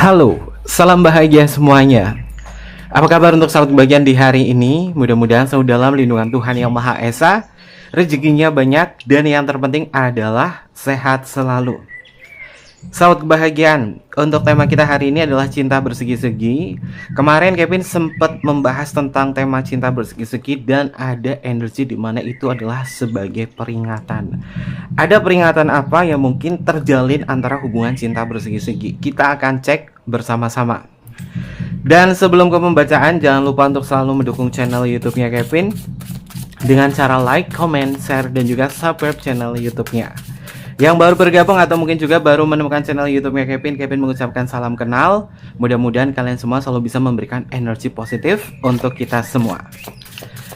Halo, salam bahagia semuanya. Apa kabar untuk sahabat kebahagiaan di hari ini? Mudah-mudahan selalu dalam lindungan Tuhan Yang Maha Esa, rezekinya banyak, dan yang terpenting adalah sehat selalu. Sahabat kebahagiaan, untuk tema kita hari ini adalah cinta bersegi-segi. Kemarin Kevin sempat membahas tentang tema cinta bersegi-segi dan ada energi di mana itu adalah sebagai peringatan. Ada peringatan apa yang mungkin terjalin antara hubungan cinta bersegi-segi? Kita akan cek bersama-sama. Dan sebelum ke pembacaan, jangan lupa untuk selalu mendukung channel YouTube-nya Kevin dengan cara like, comment, share, dan juga subscribe channel YouTube-nya. Yang baru bergabung atau mungkin juga baru menemukan channel YouTube-nya Kevin mengucapkan salam kenal. Mudah-mudahan kalian semua selalu bisa memberikan energi positif untuk kita semua.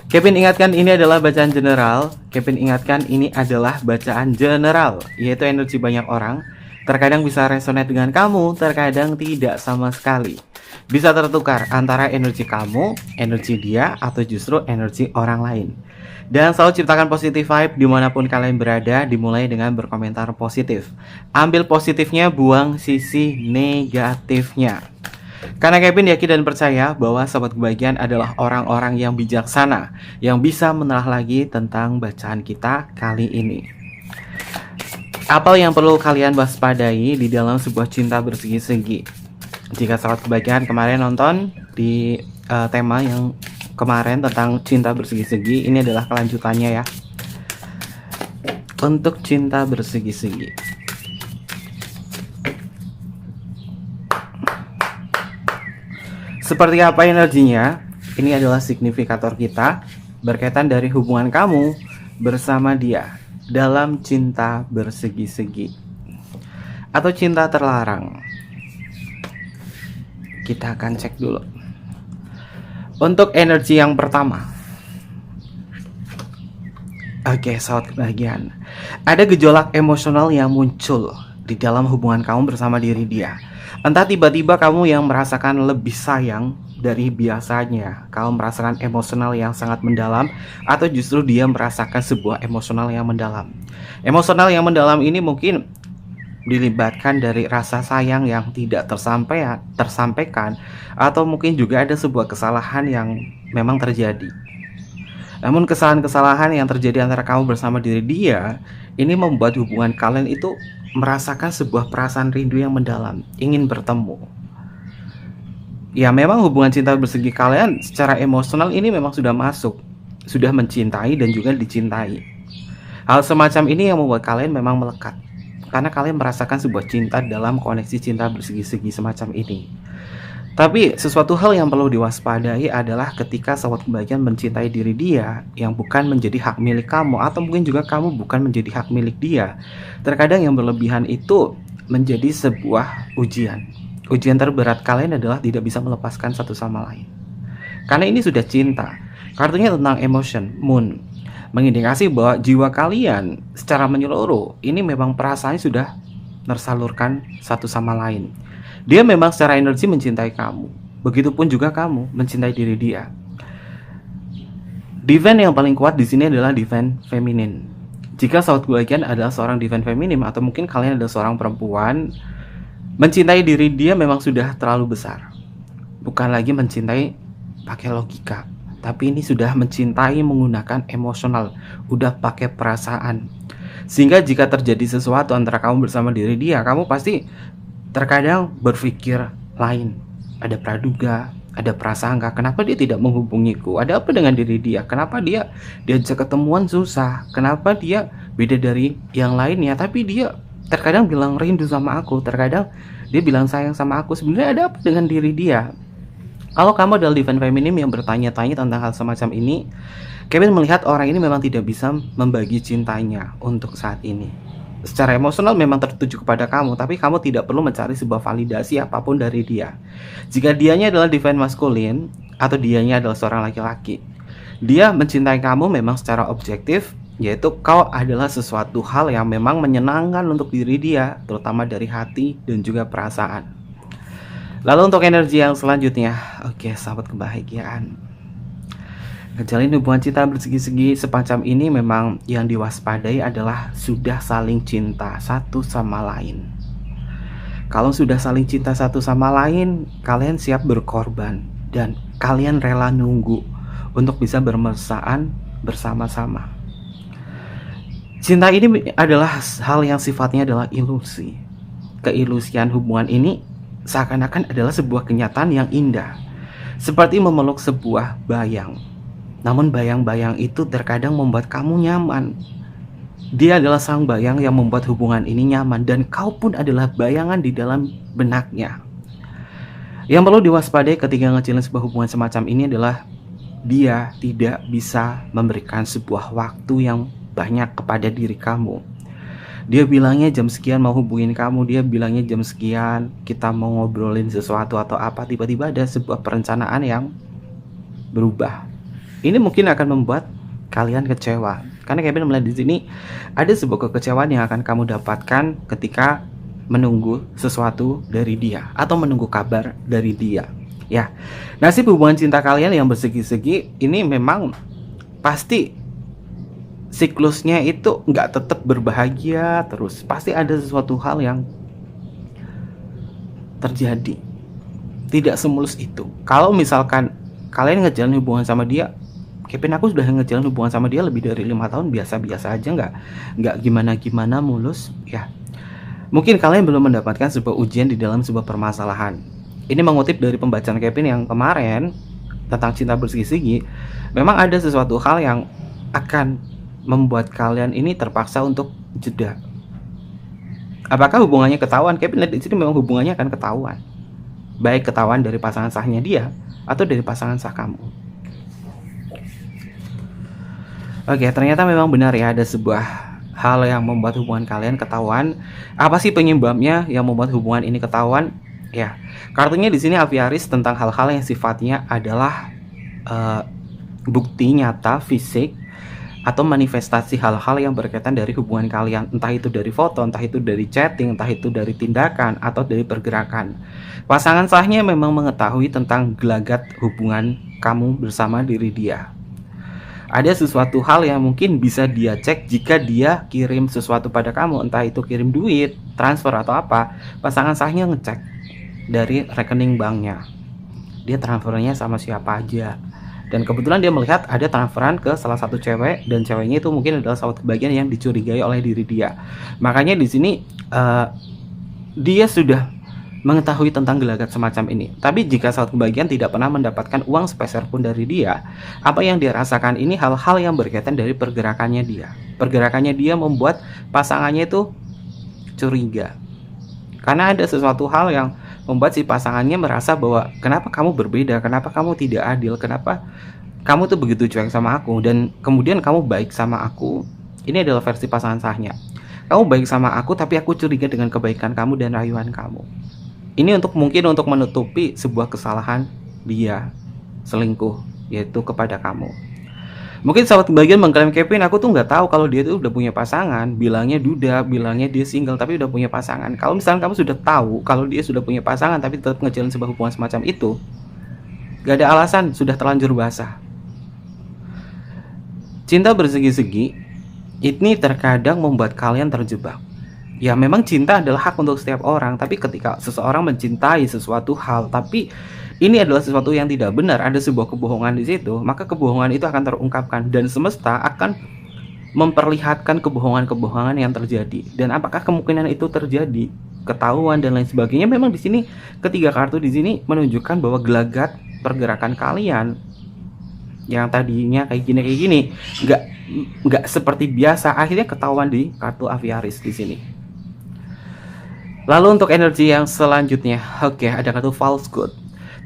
Kevin ingatkan ini adalah bacaan general. Kevin ingatkan ini adalah bacaan general, yaitu energi banyak orang. Terkadang bisa resonate dengan kamu, terkadang tidak sama sekali. Bisa tertukar antara energi kamu, energi dia, atau justru energi orang lain. Dan selalu ciptakan positive vibe dimanapun kalian berada, dimulai dengan berkomentar positif. Ambil positifnya, buang sisi negatifnya. Karena Kevin yakin dan percaya bahwa sahabat kebahagiaan adalah orang-orang yang bijaksana, yang bisa menelah lagi tentang bacaan kita kali ini. Apa yang perlu kalian waspadai di dalam sebuah cinta bersegi-segi? Jika sahabat kebahagiaan kemarin nonton di tema yang kemarin tentang cinta bersegi-segi, ini adalah kelanjutannya ya. Untuk cinta bersegi-segi, seperti apa energinya? Ini adalah signifikator kita berkaitan dari hubungan kamu bersama dia dalam cinta bersegi-segi atau cinta terlarang. Kita akan cek dulu. Untuk energi yang pertama, oke, sahabat kebahagiaan, ada gejolak emosional yang muncul di dalam hubungan kamu bersama diri dia. Entah tiba-tiba kamu yang merasakan lebih sayang dari biasanya, kamu merasakan emosional yang sangat mendalam, atau justru dia merasakan sebuah emosional yang mendalam. Emosional yang mendalam ini mungkin dilibatkan dari rasa sayang yang tidak tersampaikan, atau mungkin juga ada sebuah kesalahan yang memang terjadi. Namun kesalahan-kesalahan yang terjadi antara kamu bersama diri dia ini membuat hubungan kalian itu merasakan sebuah perasaan rindu yang mendalam, ingin bertemu. Ya, memang hubungan cinta bersegi kalian secara emosional ini memang sudah masuk, sudah mencintai dan juga dicintai. Hal semacam ini yang membuat kalian memang melekat, karena kalian merasakan sebuah cinta dalam koneksi cinta bersegi-segi semacam ini. Tapi sesuatu hal yang perlu diwaspadai adalah ketika sahabat kebahagiaan mencintai diri dia yang bukan menjadi hak milik kamu, atau mungkin juga kamu bukan menjadi hak milik dia. Terkadang yang berlebihan itu menjadi sebuah ujian. Ujian terberat kalian adalah tidak bisa melepaskan satu sama lain. Karena ini sudah cinta. Kartunya tentang emotion, moon, mengindikasi bahwa jiwa kalian secara menyeluruh ini memang perasaannya sudah tersalurkan satu sama lain. Dia memang secara energi mencintai kamu, begitupun juga kamu mencintai diri dia. Divine yang paling kuat di sini adalah divine feminin. Jika sahabat kebahagiaan adalah seorang divine feminin, atau mungkin kalian adalah seorang perempuan, mencintai diri dia memang sudah terlalu besar. Bukan lagi mencintai pakai logika, tapi ini sudah mencintai menggunakan emosional, udah pakai perasaan. Sehingga jika terjadi sesuatu antara kamu bersama diri dia, kamu pasti terkadang berpikir lain. Ada praduga, ada prasangka, kenapa dia tidak menghubungiku? Ada apa dengan diri dia? Kenapa dia diajak ketemuan susah? Kenapa dia beda dari yang lainnya? Tapi dia terkadang bilang rindu sama aku, terkadang dia bilang sayang sama aku. Sebenarnya ada apa dengan diri dia? Kalau kamu adalah divine feminine yang bertanya-tanya tentang hal semacam ini, Kevin melihat orang ini memang tidak bisa membagi cintanya untuk saat ini. Secara emosional memang tertuju kepada kamu, tapi kamu tidak perlu mencari sebuah validasi apapun dari dia. Jika dianya adalah divine masculine atau dianya adalah seorang laki-laki, dia mencintai kamu memang secara objektif, yaitu kau adalah sesuatu hal yang memang menyenangkan untuk diri dia, terutama dari hati dan juga perasaan. Lalu untuk energi yang selanjutnya, oke, sahabat kebahagiaan, ngejalin hubungan cinta bersegi-segi semacam ini memang yang diwaspadai adalah sudah saling cinta satu sama lain. Kalau sudah saling cinta satu sama lain, kalian siap berkorban dan kalian rela nunggu untuk bisa bermesraan bersama-sama. Cinta ini adalah hal yang sifatnya adalah ilusi. Keilusian hubungan ini seakan-akan adalah sebuah kenyataan yang indah, seperti memeluk sebuah bayang. Namun bayang-bayang itu terkadang membuat kamu nyaman. Dia adalah sang bayang yang membuat hubungan ini nyaman, dan kau pun adalah bayangan di dalam benaknya. Yang perlu diwaspadai ketika ngejalin sebuah hubungan semacam ini adalah dia tidak bisa memberikan sebuah waktu yang banyak kepada diri kamu. Dia bilangnya jam sekian mau hubungin kamu, dia bilangnya jam sekian kita mau ngobrolin sesuatu atau apa, tiba-tiba ada sebuah perencanaan yang berubah. Ini mungkin akan membuat kalian kecewa, karena Kevin melihat di sini ada sebuah kekecewaan yang akan kamu dapatkan ketika menunggu sesuatu dari dia atau menunggu kabar dari dia. Ya, nasib hubungan cinta kalian yang bersegi-segi ini memang pasti siklusnya itu nggak tetap berbahagia terus. Pasti ada sesuatu hal yang terjadi. Tidak semulus itu. Kalau misalkan kalian ngejalin hubungan sama dia, Kevin aku sudah ngejalin hubungan sama dia lebih dari 5 tahun, biasa-biasa aja, nggak gimana-gimana mulus ya. Mungkin kalian belum mendapatkan sebuah ujian di dalam sebuah permasalahan. Ini mengutip dari pembacaan Kevin yang kemarin tentang cinta bersegi-segi. Memang ada sesuatu hal yang akan membuat kalian ini terpaksa untuk jeda. Apakah hubungannya ketahuan? Kevin lihat di sini memang hubungannya akan ketahuan. Baik ketahuan dari pasangan sahnya dia atau dari pasangan sah kamu. Oke, ternyata memang benar ya, ada sebuah hal yang membuat hubungan kalian ketahuan. Apa sih penyebabnya yang membuat hubungan ini ketahuan? Ya, kartunya di sini Aviaris tentang hal-hal yang sifatnya adalah bukti nyata fisik atau manifestasi hal-hal yang berkaitan dari hubungan kalian, entah itu dari foto, entah itu dari chatting, entah itu dari tindakan atau dari pergerakan. Pasangan sahnya memang mengetahui tentang gelagat hubungan kamu bersama diri dia. Ada sesuatu hal yang mungkin bisa dia cek jika dia kirim sesuatu pada kamu, entah itu kirim duit, transfer atau apa. Pasangan sahnya ngecek dari rekening banknya, dia transfernya sama siapa aja. Dan kebetulan dia melihat ada transferan ke salah satu cewek, dan ceweknya itu mungkin adalah sahabat kebagian yang dicurigai oleh diri dia. Makanya di sini dia sudah mengetahui tentang gelagat semacam ini. Tapi jika sahabat kebagian tidak pernah mendapatkan uang sepeser pun dari dia, apa yang dia rasakan ini hal-hal yang berkaitan dari pergerakannya dia. Pergerakannya dia membuat pasangannya itu curiga, karena ada sesuatu hal yang membuat si pasangannya merasa bahwa kenapa kamu berbeda, kenapa kamu tidak adil, kenapa kamu tuh begitu cuek sama aku, dan kemudian kamu baik sama aku. Ini adalah versi pasangan sahnya. Kamu baik sama aku, tapi aku curiga dengan kebaikan kamu dan rayuan kamu. Ini mungkin untuk menutupi sebuah kesalahan dia selingkuh, yaitu kepada kamu. Mungkin sahabat kebagian mengklaim Kevin, aku tuh nggak tahu kalau dia tuh udah punya pasangan, bilangnya duda, bilangnya dia single, tapi udah punya pasangan. Kalau misalnya kamu sudah tahu kalau dia sudah punya pasangan tapi tetap ngejalin sebuah hubungan semacam itu, gak ada alasan, sudah terlanjur basah. Cinta bersegi-segi ini terkadang membuat kalian terjebak. Ya memang cinta adalah hak untuk setiap orang, tapi ketika seseorang mencintai sesuatu hal, tapi ini adalah sesuatu yang tidak benar, ada sebuah kebohongan di situ, maka kebohongan itu akan terungkapkan dan semesta akan memperlihatkan kebohongan-kebohongan yang terjadi. Dan apakah kemungkinan itu terjadi, ketahuan dan lain sebagainya? Memang di sini ketiga kartu di sini menunjukkan bahwa gelagat pergerakan kalian yang tadinya kayak gini nggak seperti biasa, akhirnya ketahuan di kartu Aviaris di sini. Lalu untuk energi yang selanjutnya, oke, ada kartu false good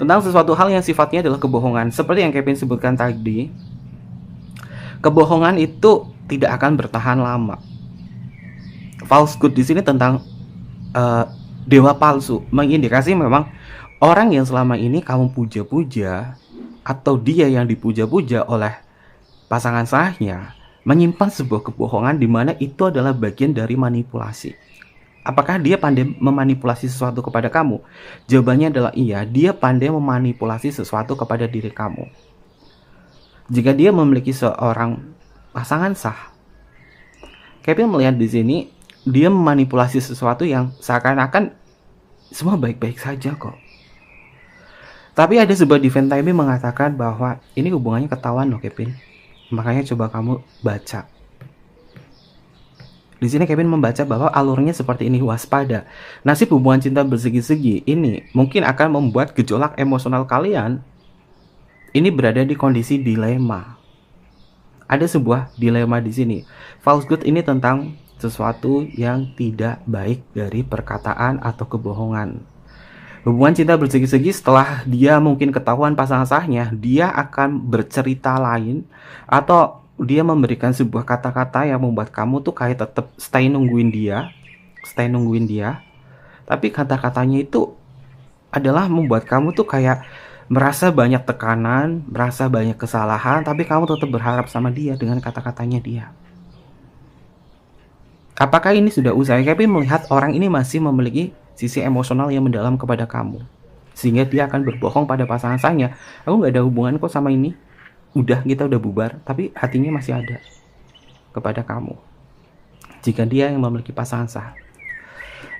tentang sesuatu hal yang sifatnya adalah kebohongan. Seperti yang Kevin sebutkan tadi, kebohongan itu tidak akan bertahan lama. False good di sini tentang dewa palsu, mengindikasi memang orang yang selama ini kamu puja-puja atau dia yang dipuja-puja oleh pasangan sahnya menyimpan sebuah kebohongan di mana itu adalah bagian dari manipulasi. Apakah dia pandai memanipulasi sesuatu kepada kamu? Jawabannya adalah iya, dia pandai memanipulasi sesuatu kepada diri kamu. Jika dia memiliki seorang pasangan sah, Kevin melihat di sini dia memanipulasi sesuatu yang seakan-akan semua baik-baik saja kok. Tapi ada sebuah divine timing mengatakan bahwa ini hubungannya ketahuan loh Kevin. Makanya coba kamu baca. Di sini Kevin membaca bahwa alurnya seperti ini, waspada. Nasib hubungan cinta bersegi-segi ini mungkin akan membuat gejolak emosional kalian ini berada di kondisi dilema. Ada sebuah dilema di sini. Falsehood ini tentang sesuatu yang tidak baik dari perkataan atau kebohongan. Hubungan cinta bersegi-segi setelah dia mungkin ketahuan pasangan sahnya, dia akan bercerita lain atau dia memberikan sebuah kata-kata yang membuat kamu tuh kayak tetap stay nungguin dia. Tapi kata-katanya itu adalah membuat kamu tuh kayak merasa banyak tekanan, merasa banyak kesalahan, tapi kamu tetap berharap sama dia dengan kata-katanya dia. Apakah ini sudah usai? Kevin melihat orang ini masih memiliki sisi emosional yang mendalam kepada kamu, sehingga dia akan berbohong pada pasangan sahnya. Aku nggak ada hubungan kok sama ini. Kita udah bubar, tapi hatinya masih ada kepada kamu. Jika dia yang memiliki pasangan sah.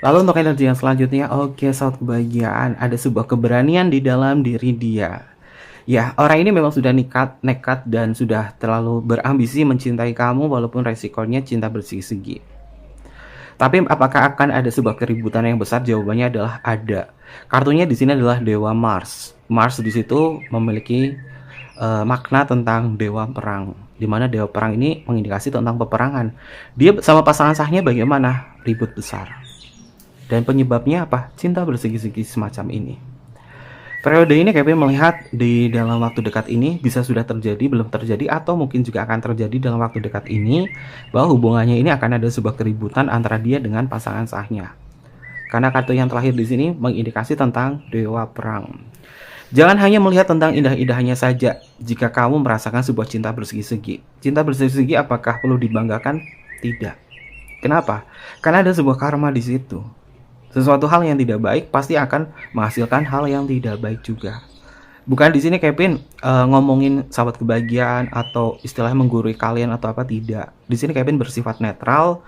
Lalu untuk energi yang selanjutnya, sahabat kebahagiaan, ada sebuah keberanian di dalam diri dia. Ya, orang ini memang sudah nekat dan sudah terlalu berambisi mencintai kamu walaupun resikonya cinta bersegi-segi. Tapi apakah akan ada sebuah keributan yang besar? Jawabannya adalah ada. Kartunya di sini adalah Dewa Mars. Mars di situ memiliki makna tentang dewa perang, di mana dewa perang ini mengindikasi tentang peperangan. Dia sama pasangan sahnya bagaimana? Ribut besar. Dan penyebabnya apa? Cinta bersegi-segi semacam ini. Periode ini Kevin melihat di dalam waktu dekat ini bisa sudah terjadi, belum terjadi, atau mungkin juga akan terjadi dalam waktu dekat ini, bahwa hubungannya ini akan ada sebuah keributan antara dia dengan pasangan sahnya. Karena kartu yang terakhir di sini mengindikasi tentang dewa perang. Jangan hanya melihat tentang indah-indahnya saja. Jika kamu merasakan sebuah cinta bersegi-segi, cinta bersegi-segi apakah perlu dibanggakan? Tidak. Kenapa? Karena ada sebuah karma di situ. Sesuatu hal yang tidak baik pasti akan menghasilkan hal yang tidak baik juga. Bukan di sini Kevin ngomongin sahabat kebahagiaan atau istilah menggurui kalian atau apa, tidak. Di sini Kevin bersifat netral,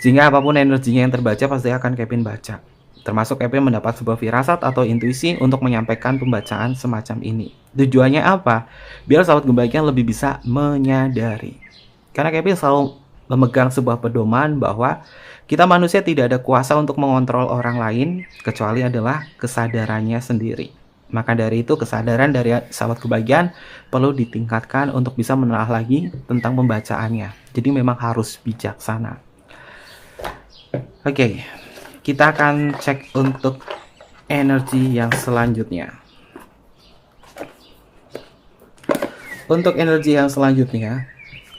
sehingga apapun energinya yang terbaca pasti akan Kevin baca. Termasuk Kevin mendapat sebuah firasat atau intuisi untuk menyampaikan pembacaan semacam ini. Tujuannya apa? Biar sahabat kebahagiaan lebih bisa menyadari. Karena Kevin selalu memegang sebuah pedoman bahwa kita manusia tidak ada kuasa untuk mengontrol orang lain kecuali adalah kesadarannya sendiri. Maka dari itu kesadaran dari sahabat kebahagiaan perlu ditingkatkan untuk bisa menelaah lagi tentang pembacaannya. Jadi memang harus bijaksana. Oke. Kita akan cek untuk energi yang selanjutnya. Untuk energi yang selanjutnya,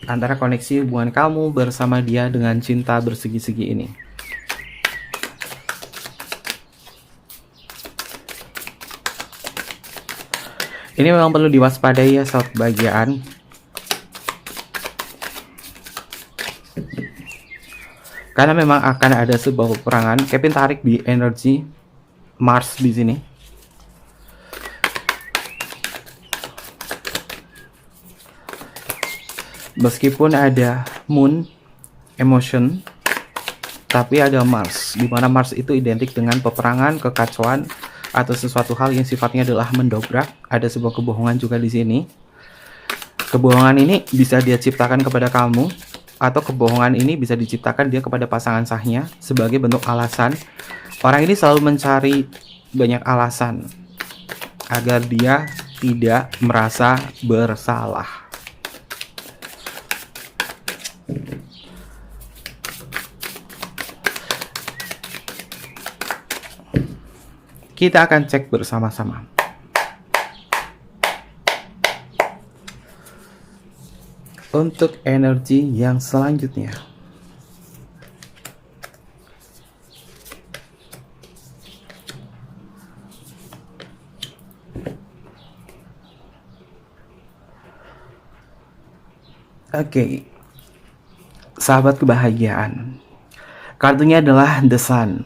antara koneksi hubungan kamu bersama dia dengan cinta bersegi-segi ini. Ini memang perlu diwaspadai ya sahabat kebahagiaan. Karena memang akan ada sebuah peperangan. Kevin tarik di energi Mars di sini. Meskipun ada Moon, emotion, tapi ada Mars, di mana Mars itu identik dengan peperangan, kekacauan, atau sesuatu hal yang sifatnya adalah mendobrak. Ada sebuah kebohongan juga di sini. Kebohongan ini bisa dia ciptakan kepada kamu, atau kebohongan ini bisa diciptakan dia kepada pasangan sahnya sebagai bentuk alasan. Orang ini selalu mencari banyak alasan agar dia tidak merasa bersalah. Kita akan cek bersama-sama. Untuk energi yang selanjutnya. Oke. Sahabat kebahagiaan. Kartunya adalah The Sun.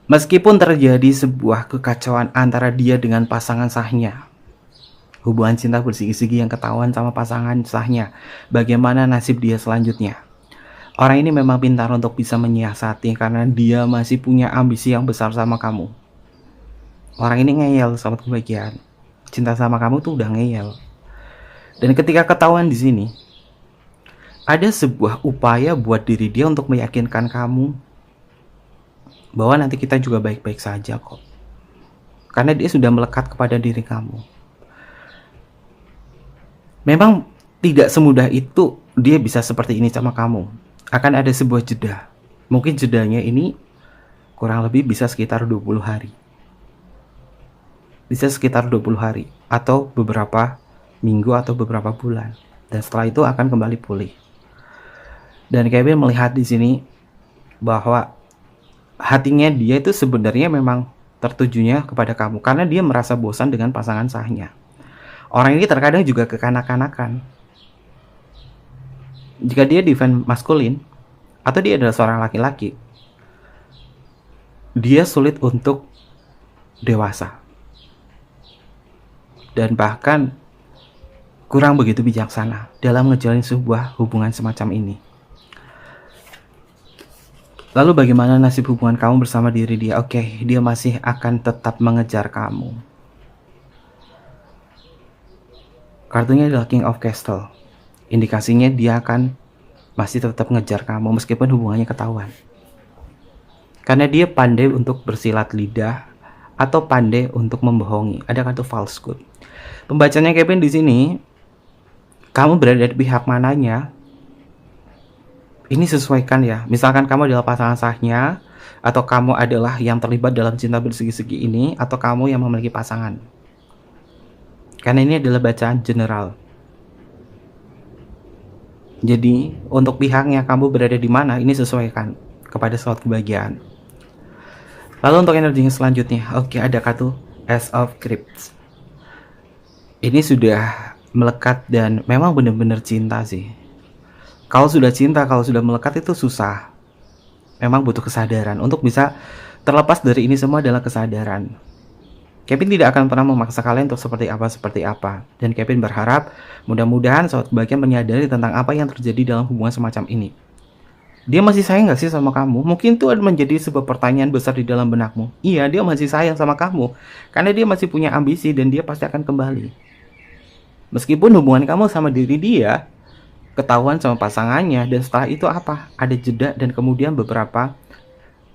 Meskipun terjadi sebuah kekacauan antara dia dengan pasangan sahnya, hubungan cinta bersegi-segi yang ketahuan sama pasangan sahnya, bagaimana nasib dia selanjutnya? Orang ini memang pintar untuk bisa menyiasati karena dia masih punya ambisi yang besar sama kamu. Orang ini ngeyel, sahabat kebahagiaan. Cinta sama kamu tuh udah ngeyel. Dan ketika ketahuan di sini, ada sebuah upaya buat diri dia untuk meyakinkan kamu bahwa nanti kita juga baik-baik saja kok. Karena dia sudah melekat kepada diri kamu. Memang tidak semudah itu dia bisa seperti ini sama kamu. Akan ada sebuah jeda. Mungkin jedanya ini kurang lebih bisa sekitar 20 hari. Bisa sekitar 20 hari atau beberapa minggu atau beberapa bulan. Dan setelah itu akan kembali pulih. Dan Kevin melihat di sini bahwa hatinya dia itu sebenarnya memang tertujunya kepada kamu karena dia merasa bosan dengan pasangan sahnya. Orang ini terkadang juga kekanak-kanakan. Jika dia defend maskulin atau dia adalah seorang laki-laki, dia sulit untuk dewasa dan bahkan kurang begitu bijaksana dalam ngejalin sebuah hubungan semacam ini. Lalu bagaimana nasib hubungan kamu bersama diri dia? Oke, dia masih akan tetap mengejar kamu. Kartunya adalah King of Castle. Indikasinya dia akan masih tetap ngejar kamu meskipun hubungannya ketahuan. Karena dia pandai untuk bersilat lidah atau pandai untuk membohongi. Ada kartu falsehood. Pembacanya Kevin di sini, kamu berada di pihak mananya? Ini sesuaikan ya. Misalkan kamu adalah pasangan sahnya, atau kamu adalah yang terlibat dalam cinta bersegi-segi ini, atau kamu yang memiliki pasangan. Karena ini adalah bacaan general. Jadi untuk pihaknya kamu berada di mana, ini sesuaikan kepada slot kebahagiaan. Lalu untuk energinya selanjutnya, oke, ada kartu Ace of Cups. Ini sudah melekat dan memang benar-benar cinta sih. Kalau sudah cinta, kalau sudah melekat itu susah. Memang butuh kesadaran. Untuk bisa terlepas dari ini semua adalah kesadaran. Kevin tidak akan pernah memaksa kalian untuk seperti apa. Dan Kevin berharap mudah-mudahan sobat kebahagiaan menyadari tentang apa yang terjadi dalam hubungan semacam ini. Dia masih sayang gak sih sama kamu? Mungkin itu menjadi sebuah pertanyaan besar di dalam benakmu. Iya, dia masih sayang sama kamu. Karena dia masih punya ambisi dan dia pasti akan kembali. Meskipun hubungan kamu sama diri dia ketahuan sama pasangannya, dan setelah itu apa? Ada jeda dan kemudian beberapa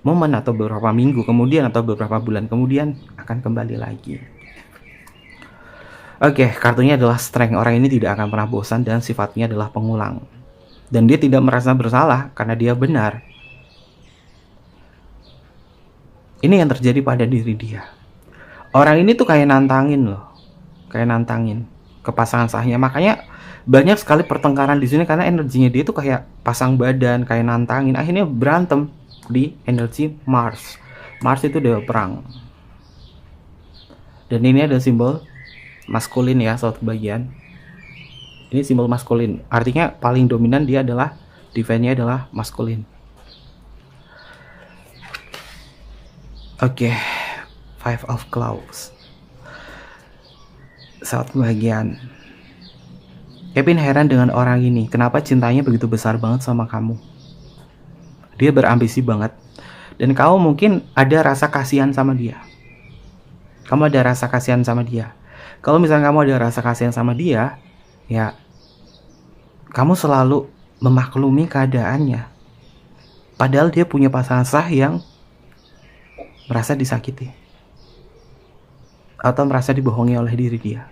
momen atau beberapa minggu kemudian atau beberapa bulan kemudian akan kembali lagi. Oke, kartunya adalah Strength. Orang ini tidak akan pernah bosan dan sifatnya adalah pengulang. Dan dia tidak merasa bersalah karena dia benar. Ini yang terjadi pada diri dia. Orang ini tuh kayak nantangin loh. Kayak nantangin ke pasangan sahnya. Makanya banyak sekali pertengkaran di sini karena energinya dia tuh kayak pasang badan, kayak nantangin. Akhirnya berantem di energi Mars. Mars itu dewa perang. Dan ini ada simbol maskulin ya, sobat kebahagiaan. Ini simbol maskulin. Artinya paling dominan dia adalah defense-nya adalah maskulin. Oke, Five of Claws. Sobat kebahagiaan. Kevin heran dengan orang ini. Kenapa cintanya begitu besar banget sama kamu? Dia berambisi banget. Dan kamu mungkin ada rasa kasihan sama dia. Kamu ada rasa kasihan sama dia. Kalau misalnya kamu ada rasa kasihan sama dia, ya kamu selalu memaklumi keadaannya. Padahal dia punya pasangan sah yang merasa disakiti. Atau merasa dibohongi oleh diri dia.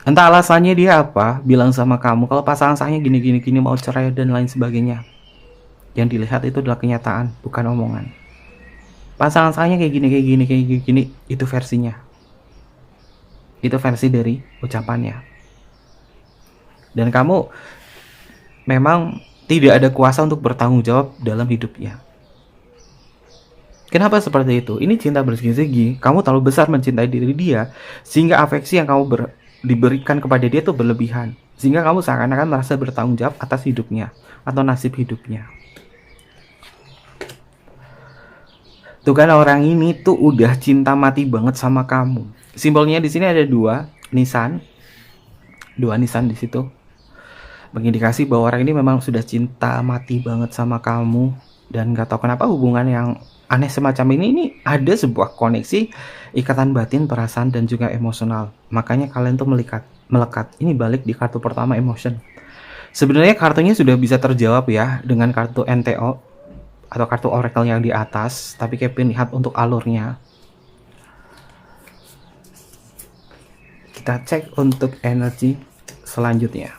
Entah alasannya dia apa, bilang sama kamu kalau pasangan sahnya gini mau cerai dan lain sebagainya. Yang dilihat itu adalah kenyataan, bukan omongan. Pasangan sahnya kayak gini, itu versinya. Itu versi dari ucapannya. Dan kamu memang tidak ada kuasa untuk bertanggung jawab dalam hidupnya. Kenapa seperti itu? Ini cinta bersegi-segi. Kamu terlalu besar mencintai diri dia, sehingga afeksi yang kamu diberikan kepada dia itu berlebihan. Sehingga kamu seakan-akan merasa bertanggung jawab atas hidupnya atau nasib hidupnya. Tuh kan orang ini tuh udah cinta mati banget sama kamu. Simbolnya di sini ada dua nisan di situ. Mengindikasi bahwa orang ini memang sudah cinta mati banget sama kamu, dan nggak tahu kenapa hubungan yang aneh semacam ini ada sebuah koneksi ikatan batin, perasaan, dan juga emosional. Makanya kalian tuh melekat. Ini balik di kartu pertama, emotion. Sebenarnya kartunya sudah bisa terjawab ya dengan kartu NTO atau kartu oracle yang di atas, tapi Kevin lihat untuk alurnya. Kita cek untuk energi selanjutnya.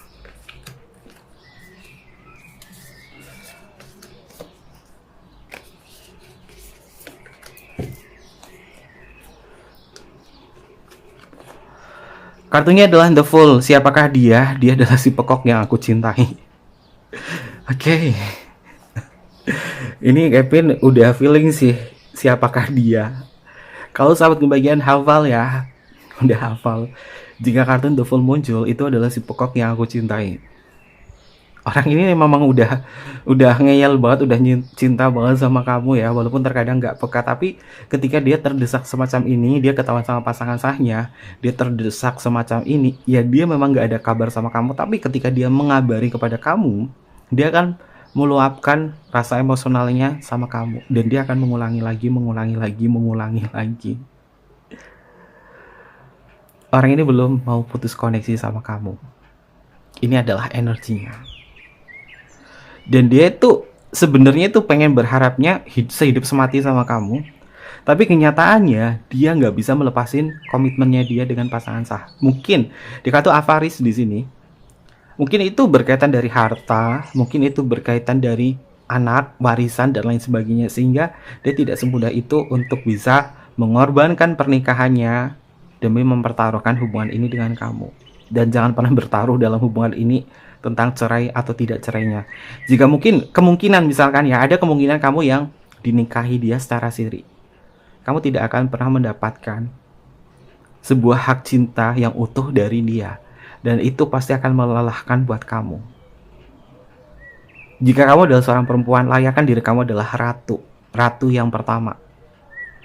Kartunya adalah The Fool. Siapakah dia? Dia adalah si pekok yang aku cintai. Oke. Ini Kevin udah feeling sih siapakah dia. Kalau sahabat kebagian hafal ya, udah hafal. Jika kartu The Fool muncul, itu adalah si pekok yang aku cintai. Orang ini memang udah ngeyel banget, udah cinta banget sama kamu ya, walaupun terkadang nggak peka. Tapi ketika dia terdesak semacam ini, dia ketahuan sama pasangan sahnya, dia terdesak semacam ini, ya dia memang nggak ada kabar sama kamu. Tapi ketika dia mengabari kepada kamu, dia akan meluapkan rasa emosionalnya sama kamu, dan dia akan mengulangi lagi. Orang ini belum mau putus koneksi sama kamu. Ini adalah energinya. Dan dia itu sebenarnya itu pengen berharapnya sehidup semati sama kamu. Tapi kenyataannya dia nggak bisa melepasin komitmennya dia dengan pasangan sah. Mungkin di kartu avaris di sini, mungkin itu berkaitan dari harta, mungkin itu berkaitan dari anak, warisan, dan lain sebagainya. Sehingga dia tidak semudah itu untuk bisa mengorbankan pernikahannya demi mempertaruhkan hubungan ini dengan kamu. Dan jangan pernah bertaruh dalam hubungan ini tentang cerai atau tidak cerainya. Jika mungkin kemungkinan misalkan ya ada kemungkinan kamu yang dinikahi dia secara siri, kamu tidak akan pernah mendapatkan sebuah hak cinta yang utuh dari dia, dan itu pasti akan melelahkan buat kamu. Jika kamu adalah seorang perempuan, layakkan diri kamu adalah ratu yang pertama,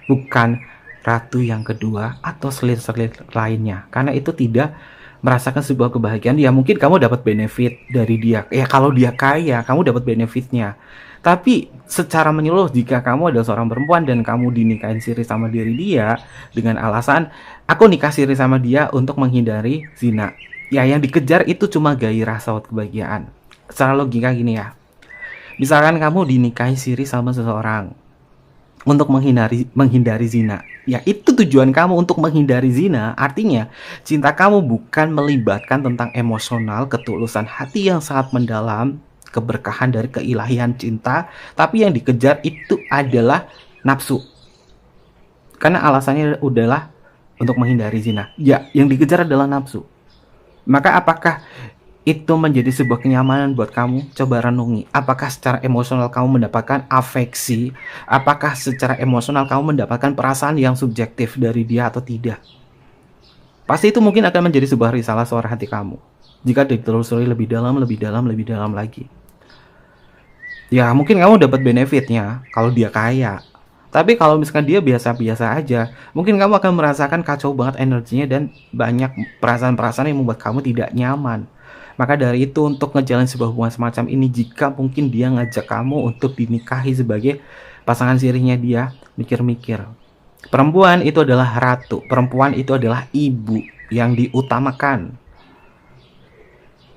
bukan ratu yang kedua atau selir-selir lainnya, karena itu tidak merasakan sebuah kebahagiaan. Ya mungkin kamu dapat benefit dari dia, ya kalau dia kaya kamu dapat benefitnya, tapi secara menyeluruh jika kamu adalah seorang perempuan dan kamu dinikahin siri sama diri dia dengan alasan aku nikah siri sama dia untuk menghindari zina, ya yang dikejar itu cuma gairah saat kebahagiaan. Secara logika gini ya, misalkan kamu dinikahi siri sama seseorang untuk menghindari zina, ya itu tujuan kamu untuk menghindari zina. Artinya cinta kamu bukan melibatkan tentang emosional, ketulusan hati yang sangat mendalam, keberkahan dari keilahian cinta, tapi yang dikejar itu adalah nafsu, karena alasannya adalah untuk menghindari zina. Ya yang dikejar adalah nafsu. Maka apakah itu menjadi sebuah kenyamanan buat kamu? Coba renungi, apakah secara emosional kamu mendapatkan afeksi? Apakah secara emosional kamu mendapatkan perasaan yang subjektif dari dia atau tidak? Pasti itu mungkin akan menjadi sebuah risalah suara hati kamu jika ditelusuri lebih dalam lagi. Ya mungkin kamu dapat benefitnya kalau dia kaya, tapi kalau misalkan dia biasa-biasa aja, mungkin kamu akan merasakan kacau banget energinya dan banyak perasaan-perasaan yang membuat kamu tidak nyaman. Maka dari itu, untuk ngejalan sebuah hubungan semacam ini, jika mungkin dia ngajak kamu untuk dinikahi sebagai pasangan sirinya dia, mikir-mikir. Perempuan itu adalah ratu, perempuan itu adalah ibu yang diutamakan.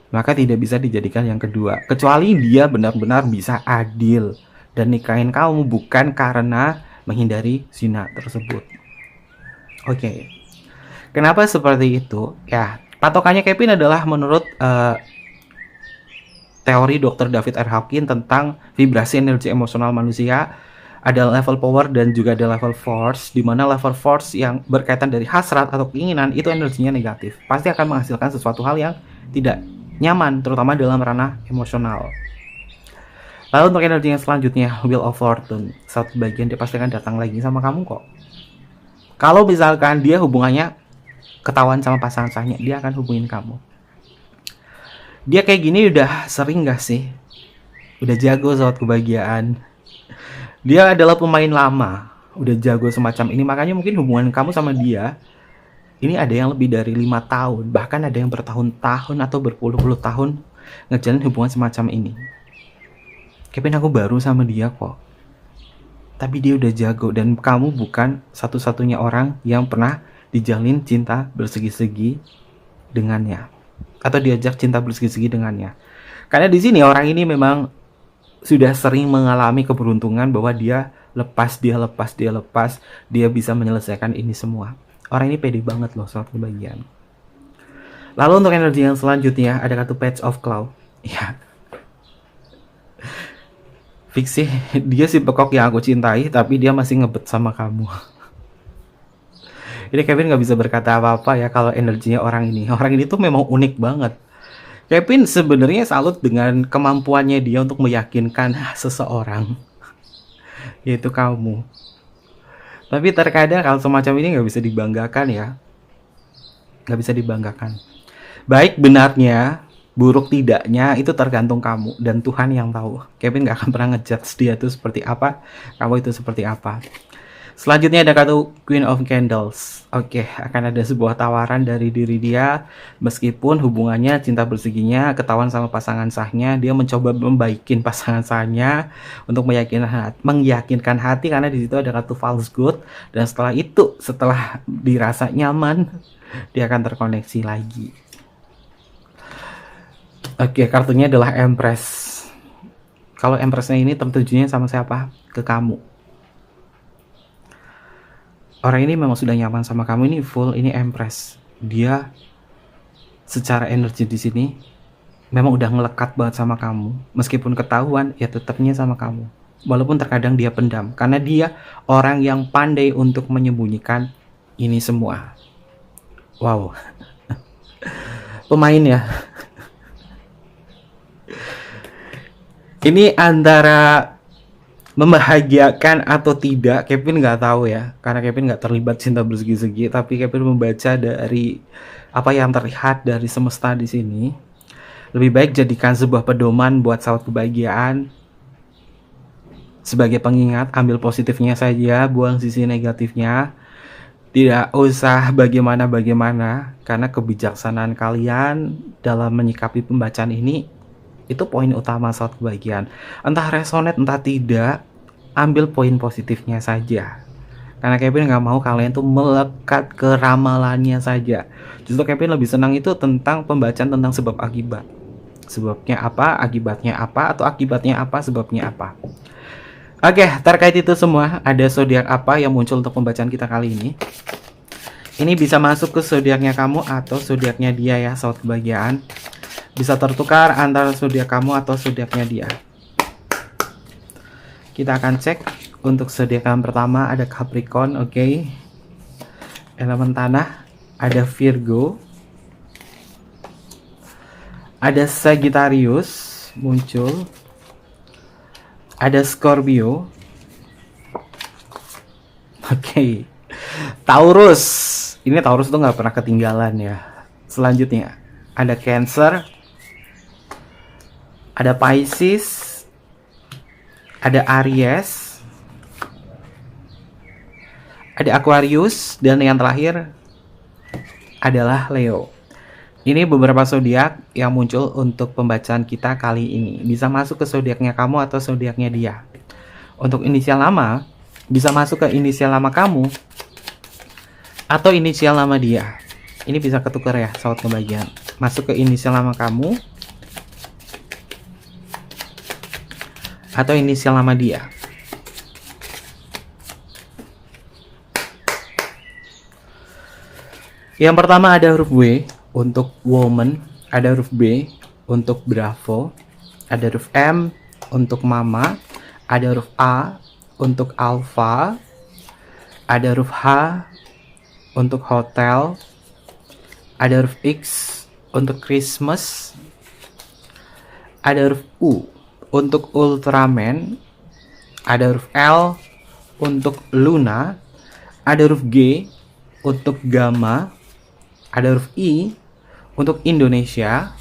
Maka tidak bisa dijadikan yang kedua, kecuali dia benar-benar bisa adil dan nikahin kamu bukan karena menghindari zina tersebut. Oke. Kenapa seperti itu? Ya, patokannya Kevin adalah menurut teori Dr. David R. Hawkins tentang vibrasi energi emosional manusia, ada level power dan juga ada level force, di mana level force yang berkaitan dari hasrat atau keinginan itu energinya negatif, pasti akan menghasilkan sesuatu hal yang tidak nyaman, terutama dalam ranah emosional. Lalu untuk energi yang selanjutnya, Wheel of Fortune, satu bagian dia pasti akan datang lagi sama kamu kok. Kalau misalkan dia hubungannya ketahuan sama pasangan sahnya, dia akan hubungin kamu. Dia kayak gini udah sering gak sih? Udah jago saat kebahagiaan. Dia adalah pemain lama, udah jago semacam ini. Makanya mungkin hubungan kamu sama dia ini ada yang lebih dari 5 tahun, bahkan ada yang bertahun-tahun atau berpuluh-puluh tahun. ngejalin hubungan semacam ini. Kevin, aku baru sama dia kok. Tapi dia udah jago dan kamu bukan satu-satunya orang yang pernah dijalin cinta bersegi-segi dengannya atau diajak cinta bersegi-segi dengannya. Karena di sini orang ini memang sudah sering mengalami keberuntungan bahwa dia lepas, dia bisa menyelesaikan ini semua. Orang ini pede banget loh soal kebahagiaan. Lalu untuk energi yang selanjutnya ada kartu Page of Claw. Ya. Fiksi, dia si pekok yang aku cintai, tapi dia masih ngebet sama kamu. Ini Kevin nggak bisa berkata apa-apa ya kalau energinya orang ini. Orang ini tuh memang unik banget. Kevin sebenarnya salut dengan kemampuannya dia untuk meyakinkan seseorang, yaitu kamu. Tapi terkadang kalau semacam ini nggak bisa dibanggakan ya. Nggak bisa dibanggakan. Baik benarnya, buruk tidaknya itu tergantung kamu dan Tuhan yang tahu. Kevin gak akan pernah ngejudge dia itu seperti apa, kamu itu seperti apa. Selanjutnya ada kartu Queen of Candles. Oke, akan ada sebuah tawaran dari diri dia. Meskipun hubungannya cinta berseginya ketahuan sama pasangan sahnya, dia mencoba membaikin pasangan sahnya untuk meyakinkan hati karena di situ ada kartu False Good. Dan setelah itu, setelah dirasa nyaman, dia akan terkoneksi lagi. Oke, kartunya adalah Empress. Kalau Empressnya ini tertujunya sama siapa? Ke kamu. Orang ini memang sudah nyaman sama kamu, ini full, ini Empress. Dia secara energi di sini memang udah ngelekat banget sama kamu. Meskipun ketahuan, ya tetapnya sama kamu. Walaupun terkadang dia pendam, karena dia orang yang pandai untuk menyembunyikan ini semua. Wow. Pemain ya. Ini antara membahagiakan atau tidak, Kevin nggak tahu ya, karena Kevin nggak terlibat cinta bersegi-segi. Tapi Kevin membaca dari apa yang terlihat dari semesta di sini. Lebih baik jadikan sebuah pedoman buat sahabat kebahagiaan. Sebagai pengingat, ambil positifnya saja, buang sisi negatifnya. Tidak usah bagaimana-bagaimana, karena kebijaksanaan kalian dalam menyikapi pembacaan ini itu poin utama saat kebahagiaan. Entah resonate entah tidak, ambil poin positifnya saja. Karena Kevin nggak mau kalian tuh melekat ke ramalannya saja. Justru Kevin lebih senang itu tentang pembacaan tentang sebab akibat. Sebabnya apa, akibatnya apa, atau akibatnya apa, sebabnya apa. Oke, terkait itu semua, ada zodiak apa yang muncul untuk pembacaan kita kali ini? Ini bisa masuk ke zodiaknya kamu atau zodiaknya dia ya, sahabat kebahagiaan. Bisa tertukar antara zodiak kamu atau zodiaknya dia. Kita akan cek untuk zodiak yang pertama ada Capricorn, oke. Elemen tanah ada Virgo. Ada Sagittarius muncul. Ada Scorpio. Oke. Taurus. Ini Taurus tuh nggak pernah ketinggalan ya. Selanjutnya ada Cancer. Ada Pisces, ada Aries, ada Aquarius, dan yang terakhir adalah Leo. Ini beberapa zodiak yang muncul untuk pembacaan kita kali ini. Bisa masuk ke zodiaknya kamu atau zodiaknya dia. Untuk inisial nama, bisa masuk ke inisial nama kamu atau inisial nama dia. Ini bisa ketukar ya, sahabat kebahagiaan. Masuk ke inisial nama kamu atau inisial nama dia. Yang pertama ada huruf W untuk woman, ada huruf B untuk Bravo, ada huruf M untuk mama, ada huruf A untuk Alpha, ada huruf H untuk hotel, ada huruf X untuk Christmas, ada huruf U untuk Ultraman, ada huruf L untuk Luna, ada huruf G untuk Gamma, ada huruf I untuk Indonesia.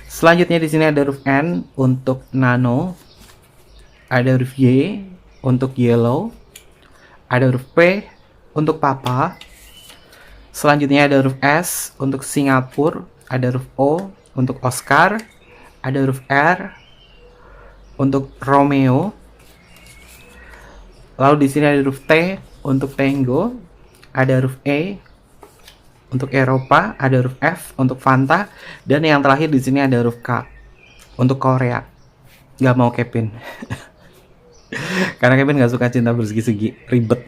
Selanjutnya di sini ada huruf N untuk Nano, ada huruf Y untuk Yellow, ada huruf P untuk Papa. Selanjutnya ada huruf S untuk Singapura, ada huruf O untuk Oscar, ada huruf R untuk Romeo. Lalu di sini ada huruf T untuk Tango, ada huruf E untuk Eropa, ada huruf F untuk Fanta, dan yang terakhir di sini ada huruf K untuk Korea. Gak mau Kevin. Karena Kevin gak suka cinta bersegi-segi, ribet.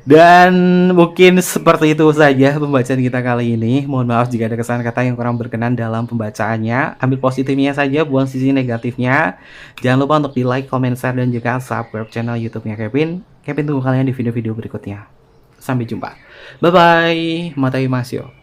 Dan mungkin seperti itu saja pembacaan kita kali ini. Mohon maaf jika ada kesalahan kata yang kurang berkenan dalam pembacaannya. Ambil positifnya saja, buang sisi negatifnya. Jangan lupa untuk di like, comment, share, dan juga subscribe channel YouTube-nya Kevin. Kevin tunggu kalian di video-video berikutnya. Sampai jumpa. Bye-bye. Matai Masyo.